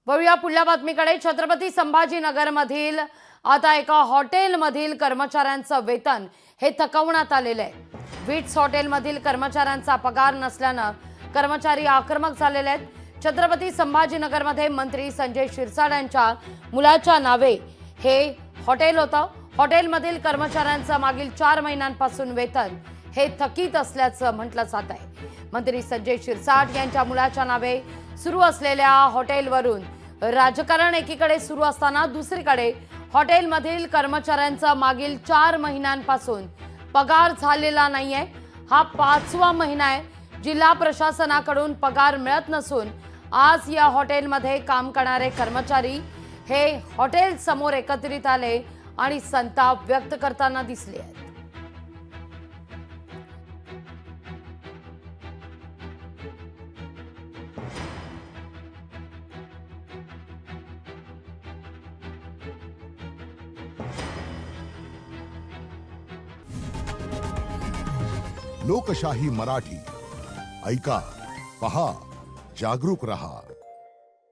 वळूया पुढल्या बातमीकडे। छत्रपती संभाजीनगरमधील आता एका हॉटेलमधील कर्मचाऱ्यांचं वेतन हे थकवण्यात आलेलं आहे। विट्स हॉटेलमधील कर्मचाऱ्यांचा पगार नसल्यानं कर्मचारी आक्रमक झालेले आहेत। छत्रपती संभाजीनगरमध्ये मंत्री संजय शिरसाट यांच्या मुलाच्या नावे हे हॉटेल होतं। हॉटेलमधील कर्मचाऱ्यांचं मागील 4 महिन्यांपासून वेतन हे थकीत असल्याचं म्हटलं जात आहे। मंत्री संजय शिरसाट यांच्या मुलाच्या नावे सुरू असलेल्या हॉटेलवरून राजकारण एकीकडे सुरू असताना दुसरीकडे हॉटेलमधील कर्मचाऱ्यांचा मागील 4 महिन्यांपासून पगार झालेला नाहीये। हा 5वा महिना आहे जिल्हा प्रशासनाकडून पगार मिळत नसून आज या हॉटेलमध्ये काम करणारे कर्मचारी हे हॉटेल समोर एकत्रित आले आणि संताप व्यक्त करताना दिसले आहेत। लोकशाही मराठी ऐका, पहा, जागरूक रहा।